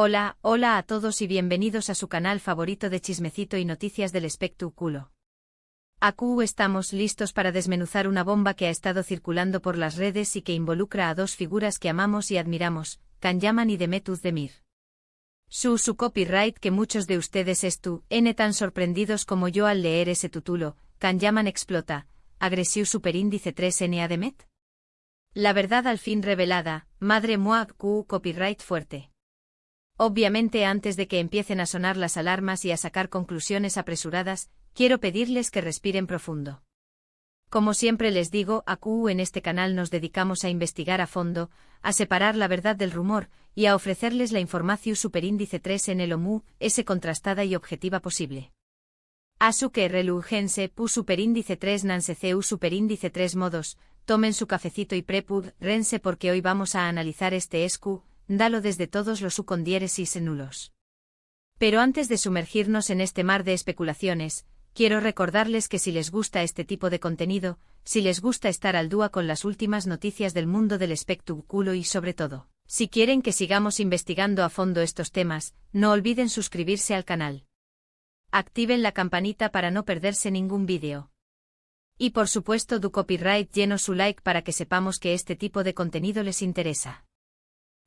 Hola a todos y bienvenidos a su canal favorito de chismecito y noticias del espectáculo. Aquí estamos listos para desmenuzar una bomba que ha estado circulando por las redes y que involucra a dos figuras que amamos y admiramos, Can Yaman y Demet Özdemir. Su copyright que muchos de ustedes tan sorprendidos como yo al leer ese título, Can Yaman explota, agresiu superíndice 3N a Demet. La verdad al fin revelada, madre mía, copyright fuerte. Obviamente antes de que empiecen a sonar las alarmas y a sacar conclusiones apresuradas, quiero pedirles que respiren profundo. Como siempre les digo, aquí en este canal nos dedicamos a investigar a fondo, a separar la verdad del rumor, y a ofrecerles la información superíndice 3 en el OMU, contrastada y objetiva posible. Asu que relugense pu superíndice 3 nanseceu superíndice 3 modos, tomen su cafecito y rense porque hoy vamos a analizar este escu, dalo desde todos los condieres y nulos. Pero antes de sumergirnos en este mar de especulaciones, quiero recordarles que si les gusta este tipo de contenido, si les gusta estar al día con las últimas noticias del mundo del espectáculo y sobre todo, si quieren que sigamos investigando a fondo estos temas, no olviden suscribirse al canal. Activen la campanita para no perderse ningún vídeo. Y por supuesto du copyright lleno su like para que sepamos que este tipo de contenido les interesa.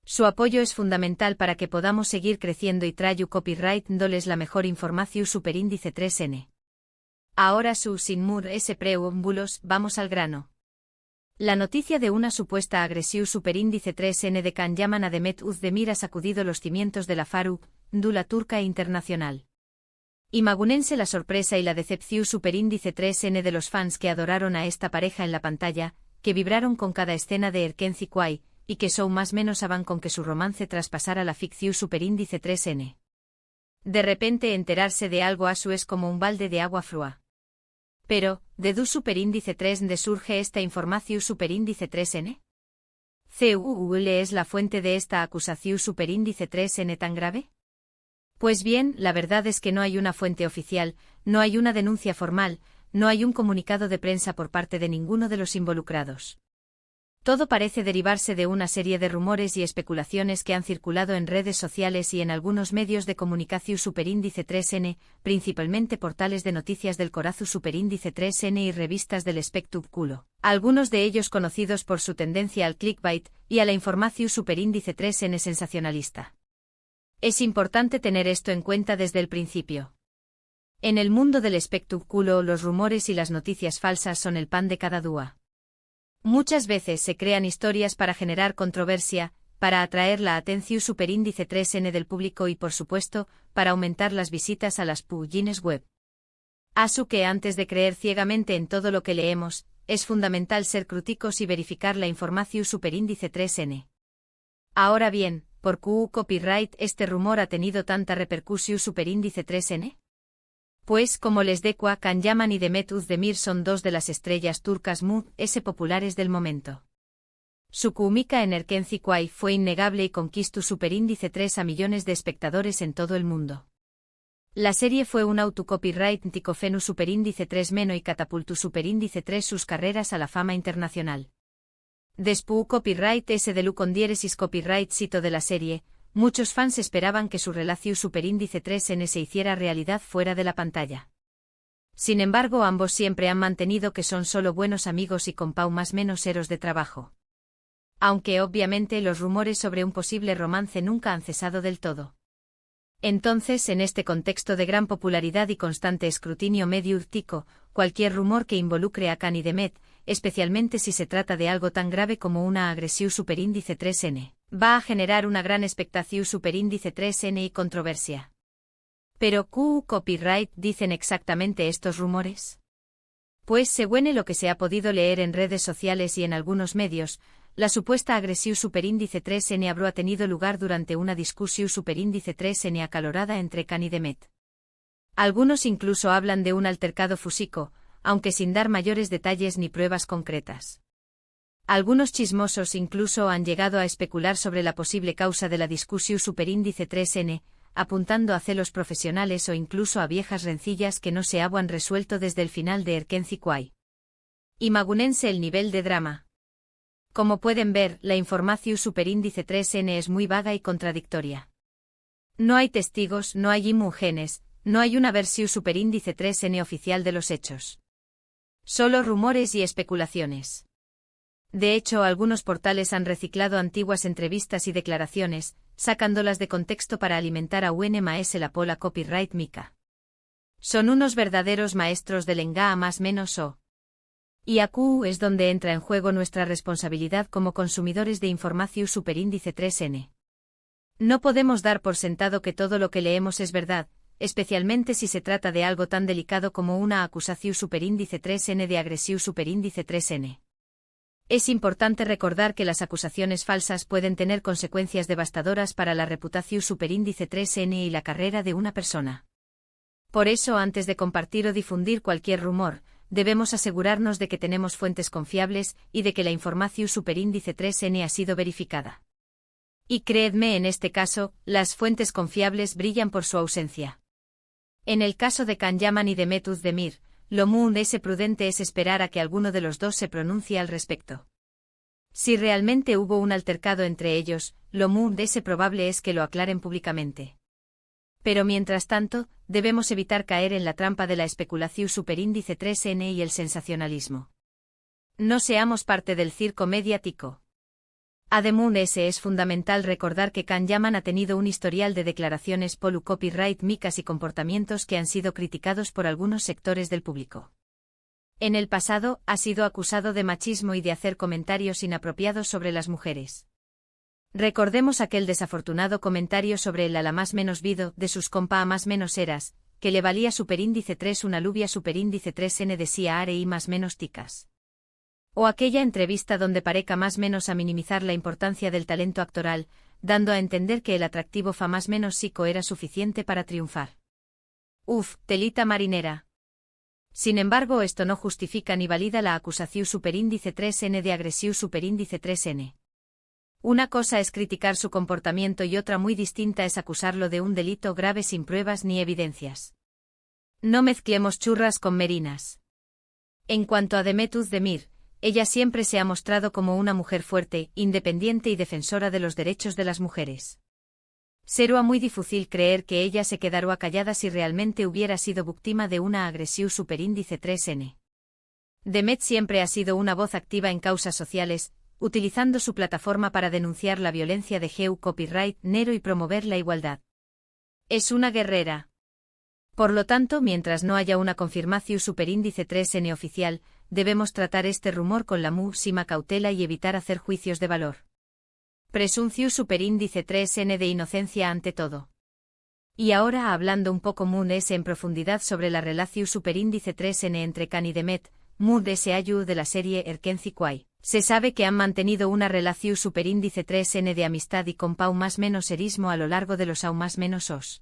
Su apoyo es fundamental para que podamos seguir creciendo y trayu copyright dándoles la mejor información superíndice 3N. Ahora sin preámbulos, vamos al grano. La noticia de una supuesta agresión superíndice 3N de Can Yaman a Demet Özdemir ha sacudido los cimientos de la FARUC, la turca e internacional. Imagúnense la sorpresa y la decepción superíndice 3N de los fans que adoraron a esta pareja en la pantalla, que vibraron con cada escena de Erkenci Kwai, y que más menos aban con que su romance traspasara la ficción superíndice 3N. De repente enterarse de algo asu es como un balde de agua fría. Pero, ¿de du superíndice 3N surge esta información superíndice 3N? ¿Cuál es la fuente de esta acusación superíndice 3N tan grave? Pues bien, la verdad es que no hay una fuente oficial, no hay una denuncia formal, no hay un comunicado de prensa por parte de ninguno de los involucrados. Todo parece derivarse de una serie de rumores y especulaciones que han circulado en redes sociales y en algunos medios de comunicación superíndice 3N, principalmente portales de noticias del corazu superíndice 3N y revistas del espectáculo, algunos de ellos conocidos por su tendencia al clickbait y a la información superíndice 3N sensacionalista. Es importante tener esto en cuenta desde el principio. En el mundo del espectáculo los rumores y las noticias falsas son el pan de cada día. Muchas veces se crean historias para generar controversia, para atraer la atención superíndice 3N del público y por supuesto, para aumentar las visitas a las páginas web. Asu que antes de creer ciegamente en todo lo que leemos, es fundamental ser críticos y verificar la información superíndice 3N. Ahora bien, ¿por qué copyright este rumor ha tenido tanta repercusión superíndice 3N? Pues como les decía, Can Yaman y Demet Özdemir son dos de las estrellas turcas populares del momento. Su química en Erkenci Kwai fue innegable y conquistó superíndice 3 a millones de espectadores en todo el mundo. La serie fue un autocopyright ticofenu superíndice 3 meno y catapultó superíndice 3 sus carreras a la fama internacional. Después copyright ese de condieresis copyright sito de la serie, muchos fans esperaban que su relación superíndice 3N se hiciera realidad fuera de la pantalla. Sin embargo, ambos siempre han mantenido que son solo buenos amigos y con más menos eros de trabajo. Aunque obviamente los rumores sobre un posible romance nunca han cesado del todo. Entonces, en este contexto de gran popularidad y constante escrutinio mediático, cualquier rumor que involucre a Can y Demet, especialmente si se trata de algo tan grave como una agresión superíndice 3N, va a generar una gran expectación superíndice 3N y controversia. Pero ¿qué copyright dicen exactamente estos rumores? Pues según lo que se ha podido leer en redes sociales y en algunos medios, la supuesta agresión superíndice 3N habrá tenido lugar durante una discusión superíndice 3N acalorada entre Can y Demet. Algunos incluso hablan de un altercado físico, aunque sin dar mayores detalles ni pruebas concretas. Algunos chismosos incluso han llegado a especular sobre la posible causa de la discusión superíndice 3N, apuntando a celos profesionales o incluso a viejas rencillas que no se habían resuelto desde el final de Erkenci Kwai. Imagúnense el nivel de drama. Como pueden ver, la información superíndice 3N es muy vaga y contradictoria. No hay testigos, no hay imágenes, no hay una versión superíndice 3n oficial de los hechos. Solo rumores y especulaciones. De hecho, algunos portales han reciclado antiguas entrevistas y declaraciones, sacándolas de contexto para alimentar a UNMAS la pola copyright mica. Son unos verdaderos maestros del engaño más menos o. Y aquí es donde entra en juego nuestra responsabilidad como consumidores de información superíndice 3n. No podemos dar por sentado que todo lo que leemos es verdad, especialmente si se trata de algo tan delicado como una acusación superíndice 3n de agresión superíndice 3n. Es importante recordar que las acusaciones falsas pueden tener consecuencias devastadoras para la reputación superíndice 3n y la carrera de una persona. Por eso, antes de compartir o difundir cualquier rumor, debemos asegurarnos de que tenemos fuentes confiables y de que la información superíndice 3n ha sido verificada. Y creedme, en este caso, las fuentes confiables brillan por su ausencia. En el caso de Can Yaman y Demet Özdemir, lo más prudente es esperar a que alguno de los dos se pronuncie al respecto. Si realmente hubo un altercado entre ellos, lo más probable es que lo aclaren públicamente. Pero mientras tanto, debemos evitar caer en la trampa de la especulación superíndice 3n y el sensacionalismo. No seamos parte del circo mediático. Además, es fundamental recordar que Can Yaman ha tenido un historial de declaraciones polu copyright micas y comportamientos que han sido criticados por algunos sectores del público. En el pasado, ha sido acusado de machismo y de hacer comentarios inapropiados sobre las mujeres. Recordemos aquel desafortunado comentario sobre el ala más menos vido de sus compa a más menos eras, que le valía superíndice 3 una lubia superíndice 3n decía are y más menos ticas. O aquella entrevista donde pareca más menos a minimizar la importancia del talento actoral, dando a entender que el atractivo fa más menos psico era suficiente para triunfar. Uf, telita marinera. Sin embargo, esto no justifica ni valida la acusación superíndice 3n de agresión superíndice 3n. Una cosa es criticar su comportamiento y otra muy distinta es acusarlo de un delito grave sin pruebas ni evidencias. No mezclemos churras con merinas. En cuanto a Demet Özdemir, ella siempre se ha mostrado como una mujer fuerte, independiente y defensora de los derechos de las mujeres. Será muy difícil creer que ella se quedara callada si realmente hubiera sido víctima de una agresión superíndice 3n. Demet siempre ha sido una voz activa en causas sociales, utilizando su plataforma para denunciar la violencia de género copyright nero y promover la igualdad. Es una guerrera. Por lo tanto, mientras no haya una confirmación superíndice 3n oficial, debemos tratar este rumor con la máxima cautela y evitar hacer juicios de valor. Presunción superíndice 3n de inocencia ante todo. Y ahora hablando un poco en profundidad sobre la relación superíndice 3n entre Can y Demet, S.A.U. de la serie Erkenci Kwai. Se sabe que han mantenido una relación superíndice 3n de amistad y con pau más menos erismo a lo largo de los más menos os.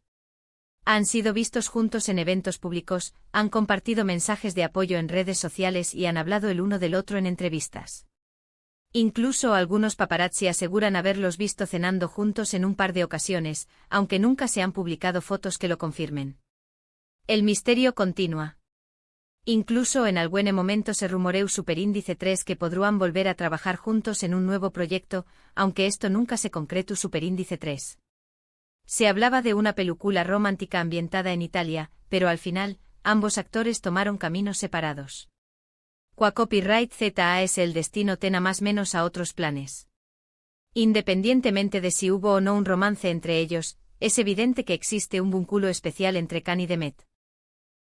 Han sido vistos juntos en eventos públicos, han compartido mensajes de apoyo en redes sociales y han hablado el uno del otro en entrevistas. Incluso algunos paparazzi aseguran haberlos visto cenando juntos en un par de ocasiones, aunque nunca se han publicado fotos que lo confirmen. El misterio continúa. Incluso en algún momento se rumoreó superíndice 3 que podrán volver a trabajar juntos en un nuevo proyecto, aunque esto nunca se concretó superíndice 3. Se hablaba de una película romántica ambientada en Italia, pero al final, ambos actores tomaron caminos separados. Qua copyright ZA es el destino tena más menos a otros planes. Independientemente de si hubo o no un romance entre ellos, es evidente que existe un vínculo especial entre Can y Demet.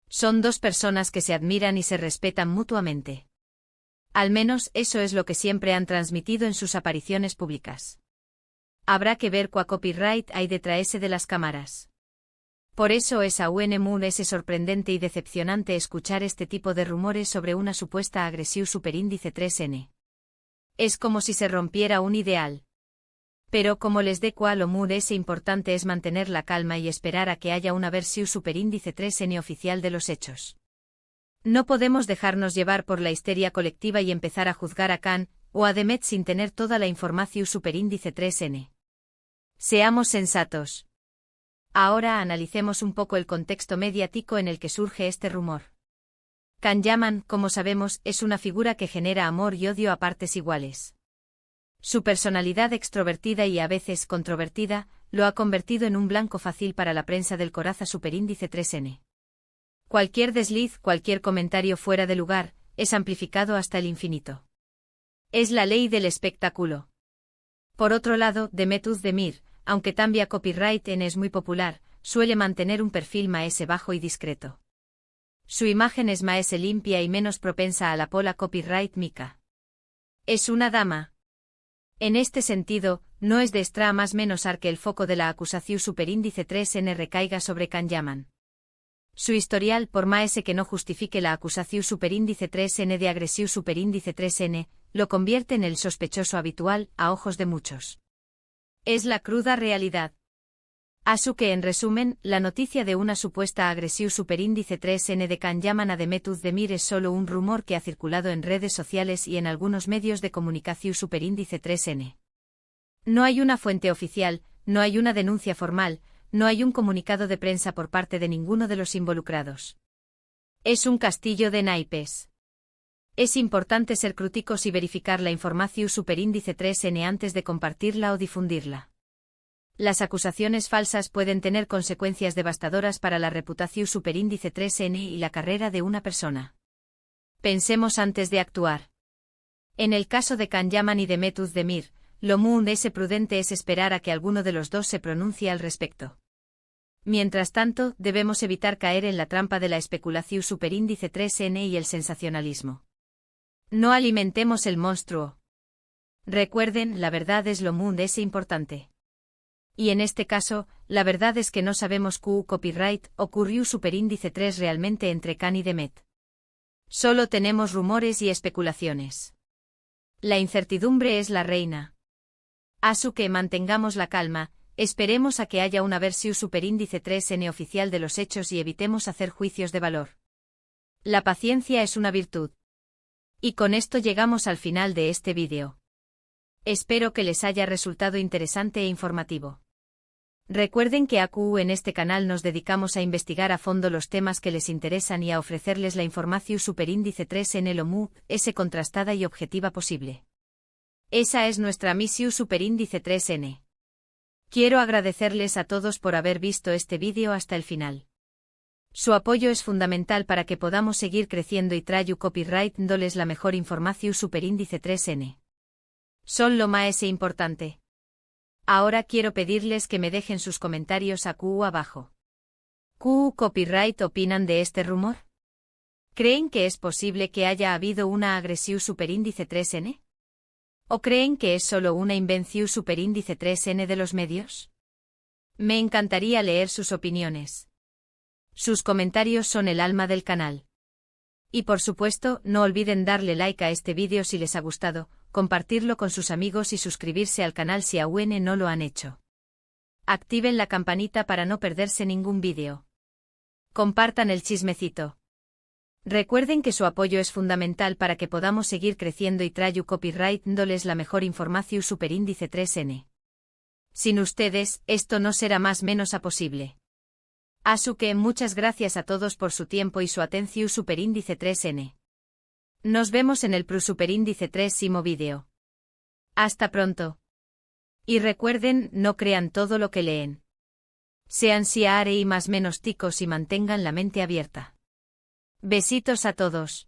Son dos personas que se admiran y se respetan mutuamente. Al menos eso es lo que siempre han transmitido en sus apariciones públicas. Habrá que ver cuá copyright hay detrás de las cámaras. Por eso es aún es sorprendente y decepcionante escuchar este tipo de rumores sobre una supuesta agresión superíndice 3n. Es como si se rompiera un ideal. Pero como les de cual es importante es mantener la calma y esperar a que haya una versión superíndice 3n oficial de los hechos. No podemos dejarnos llevar por la histeria colectiva y empezar a juzgar a Can o a Demet sin tener toda la información superíndice 3n. Seamos sensatos. Ahora analicemos un poco el contexto mediático en el que surge este rumor. Can Yaman, como sabemos, es una figura que genera amor y odio a partes iguales. Su personalidad extrovertida y a veces controvertida lo ha convertido en un blanco fácil para la prensa del Coraza superíndice 3N. Cualquier desliz, cualquier comentario fuera de lugar, es amplificado hasta el infinito. Es la ley del espectáculo. Por otro lado, Demet Özdemir, aunque Tambia Copyright N es muy popular, suele mantener un perfil maese bajo y discreto. Su imagen es maese limpia y menos propensa a la pola copyright mica. Es una dama. En este sentido, no es de extra más menosar que el foco de la acusación superíndice 3N recaiga sobre Can Yaman. Su historial, por maese que no justifique la acusación superíndice 3N de agresión superíndice 3N, lo convierte en el sospechoso habitual, a ojos de muchos. Es la cruda realidad. Asu que en resumen, la noticia de una supuesta agresión superíndice 3N de Can Yaman a Demet Özdemir es solo un rumor que ha circulado en redes sociales y en algunos medios de comunicación superíndice 3N. No hay una fuente oficial, no hay una denuncia formal, no hay un comunicado de prensa por parte de ninguno de los involucrados. Es un castillo de naipes. Es importante ser críticos y verificar la información superíndice 3N antes de compartirla o difundirla. Las acusaciones falsas pueden tener consecuencias devastadoras para la reputación superíndice 3N y la carrera de una persona. Pensemos antes de actuar. En el caso de Can Yaman y Demet Özdemir, lo muy prudente es esperar a que alguno de los dos se pronuncie al respecto. Mientras tanto, debemos evitar caer en la trampa de la especulación superíndice 3N y el sensacionalismo. No alimentemos el monstruo. Recuerden, la verdad es lo muy importante. Y en este caso, la verdad es que no sabemos qué copyright ocurrió superíndice 3 realmente entre Can y Demet. Solo tenemos rumores y especulaciones. La incertidumbre es la reina. Asu que mantengamos la calma, esperemos a que haya una versión superíndice 3N oficial de los hechos y evitemos hacer juicios de valor. La paciencia es una virtud. Y con esto llegamos al final de este vídeo. Espero que les haya resultado interesante e informativo. Recuerden que en este canal nos dedicamos a investigar a fondo los temas que les interesan y a ofrecerles la información superíndice 3N lo más contrastada y objetiva posible. Esa es nuestra misión superíndice 3N. Quiero agradecerles a todos por haber visto este vídeo hasta el final. Su apoyo es fundamental para que podamos seguir creciendo y trayu copyright dándoles la mejor información superíndice 3N. Son lo más importante. Ahora quiero pedirles que me dejen sus comentarios abajo. ¿Qué copyright opinan de este rumor? ¿Creen que es posible que haya habido una agresión superíndice 3N? ¿O creen que es solo una invención superíndice 3N de los medios? Me encantaría leer sus opiniones. Sus comentarios son el alma del canal. Y por supuesto, no olviden darle like a este vídeo si les ha gustado, compartirlo con sus amigos y suscribirse al canal si aún no lo han hecho. Activen la campanita para no perderse ningún vídeo. Compartan el chismecito. Recuerden que su apoyo es fundamental para que podamos seguir creciendo y trayu copyright dándoles la mejor información superíndice 3N. Sin ustedes, esto no será más menos a posible. Asu que muchas gracias a todos por su tiempo y su atención superíndice 3N. Nos vemos en el superíndice 3º vídeo. Hasta pronto. Y recuerden, no crean todo lo que leen. Sean siare y más menos ticos y mantengan la mente abierta. Besitos a todos.